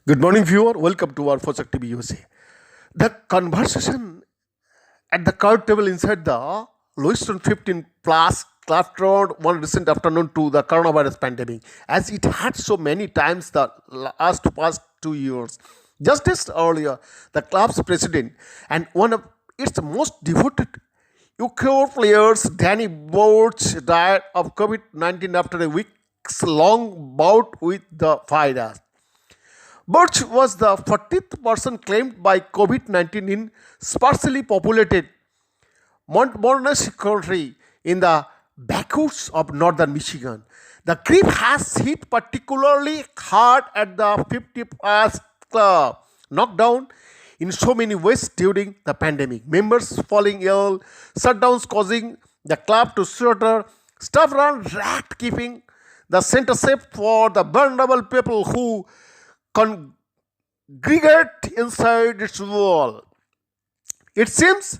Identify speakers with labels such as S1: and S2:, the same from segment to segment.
S1: Good morning, viewer. Welcome to our Fosak TV USA. The conversation at the card table inside the Lewiston 15 Plus clustered one recent afternoon to the coronavirus pandemic, as it had so many times the last past 2 years. Just as earlier, the club's president and one of its most devoted UK players, Danny Borch, died of COVID 19 after a week's long bout with the virus. Birch was the 40th person claimed by COVID 19 in sparsely populated Montmorency County in the backwoods of northern Michigan. The creep has hit particularly hard at the 50 plus club, knocked down in so many ways during the pandemic. Members falling ill, shutdowns causing the club to shutter, staff run rat keeping the center safe for the vulnerable people who congregate inside its wall. It seems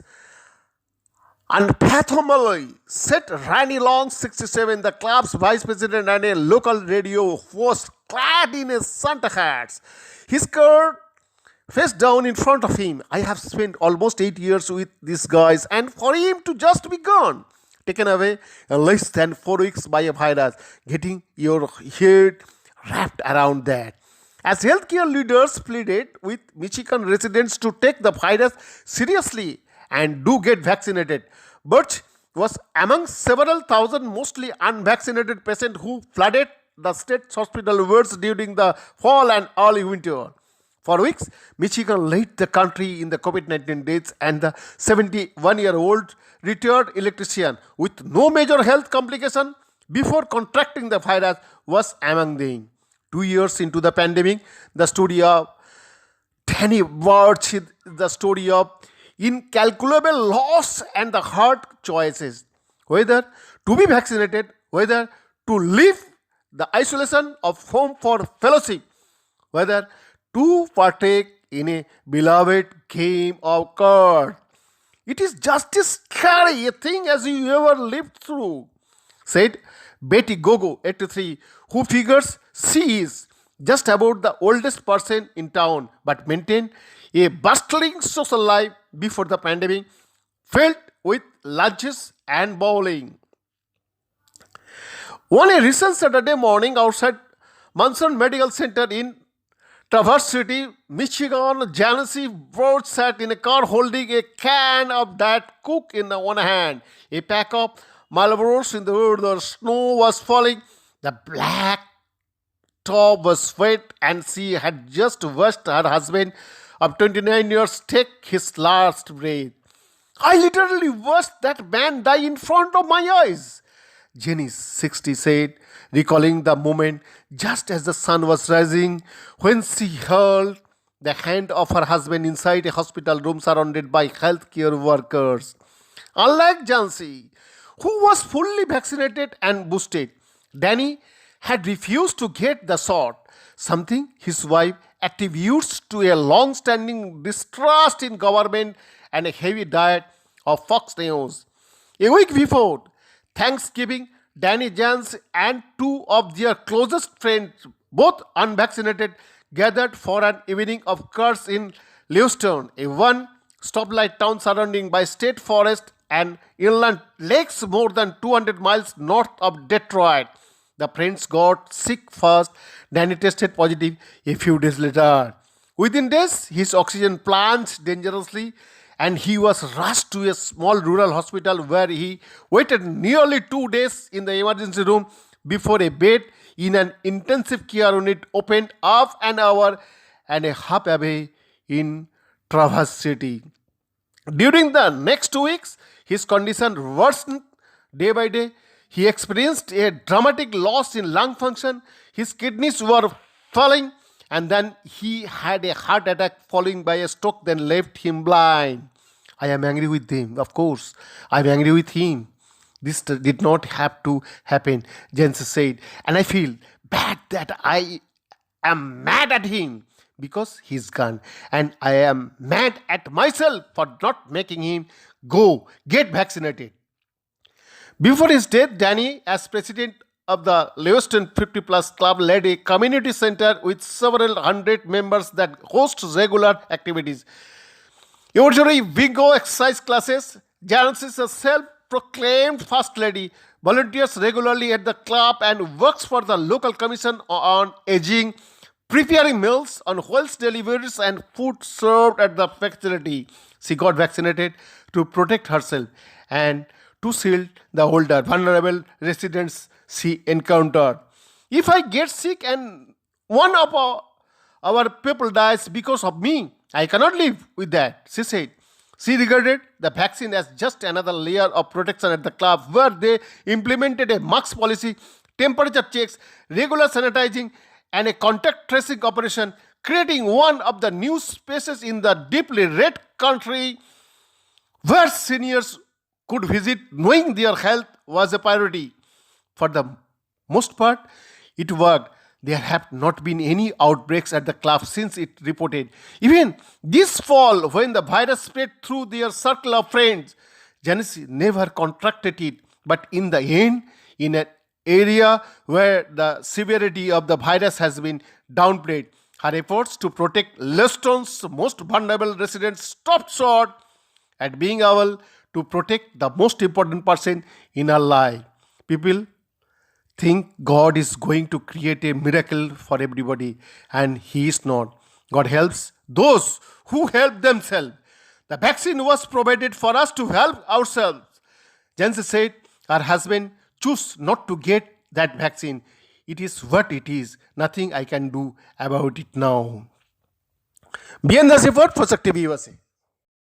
S1: unfathomably, said Randy Long, 67, the club's vice president and a local radio host, clad in a Santa hat. His skirt face down in front of him. I have spent almost 8 years with these guys, and for him to just be gone, taken away in less than 4 weeks by a virus, getting your head wrapped around that. As healthcare leaders pleaded with Michigan residents to take the virus seriously and do get vaccinated, Birch was among several thousand mostly unvaccinated patients who flooded the state's hospital wards during the fall and early winter. For weeks, Michigan led the country in the COVID 19 deaths, and the 71-year-old retired electrician with no major health complication before contracting the virus was among them. 2 years into the pandemic, the story of Danny Birch is the story of incalculable loss and the hard choices. Whether to be vaccinated, whether to leave the isolation of home for fellowship, whether to partake in a beloved game of cards. It is just as scary a thing as you ever lived through, said Betty Gogo, 83, who figures she is just about the oldest person in town but maintained a bustling social life before the pandemic, filled with lunches and bowling. On a recent Saturday morning outside Munson Medical Center in Traverse City, Michigan, Janice Birch sat in a car holding a can of that Coke in the one hand, a pack of Marlboros in the other. Snow was falling. The black top was wet, and she had just watched her husband of 29 years take his last breath. I literally watched that man die in front of my eyes, Jenny, 60, said, recalling the moment just as the sun was rising when she held the hand of her husband inside a hospital room surrounded by healthcare workers. Unlike Jansi, who was fully vaccinated and boosted, Danny had refused to get the shot, something his wife attributes to a long standing distrust in government and a heavy diet of Fox News. A week before Thanksgiving, Danny Jans and two of their closest friends, both unvaccinated, gathered for an evening of cards in Lewiston, a one stoplight town surrounding by state forest and inland lakes more than 200 miles north of Detroit. The friends got sick first, Danny tested positive a few days later. Within days, his oxygen plunged dangerously, and he was rushed to a small rural hospital where he waited nearly 2 days in the emergency room before a bed in an intensive care unit opened half an hour and a half away in Traverse City. During the next 2 weeks, his condition worsened day by day. He experienced a dramatic loss in lung function. His kidneys were failing, and then he had a heart attack followed by a stroke, then left him blind. I am angry with him, of course. I am angry with him. This did not have to happen, Jens said. And I feel bad that I am mad at him because he's gone. And I am mad at myself for not making him go get vaccinated. Before his death, Danny, as president of the Lewiston 50 Plus Club led a community center with several hundred members that host regular activities. Usually bingo exercise classes. Janice is a self-proclaimed first lady, volunteers regularly at the club and works for the local commission on aging, preparing meals on wheels deliveries and food served at the facility. She got vaccinated to protect herself and to shield the older, vulnerable residents she encountered. If I get sick and one of our people dies because of me, I cannot live with that, she said. She regarded the vaccine as just another layer of protection at the club where they implemented a mask policy, temperature checks, regular sanitizing, and a contact tracing operation, creating one of the new spaces in the deeply red country where seniors could visit knowing their health was a priority. For the most part, it worked. There have not been any outbreaks at the club since it reported. Even this fall, when the virus spread through their circle of friends, Janice never contracted it. But in the end, in an area where the severity of the virus has been downplayed, her efforts to protect Lewiston's most vulnerable residents stopped short at being able to protect the most important person in her life. People think God is going to create a miracle for everybody, and He is not. God helps those who help themselves. The vaccine was provided for us to help ourselves. Janice said her husband chose not to get that vaccine. It is what it is. Nothing I can do about it now. Beyond the effort for Shakti USA.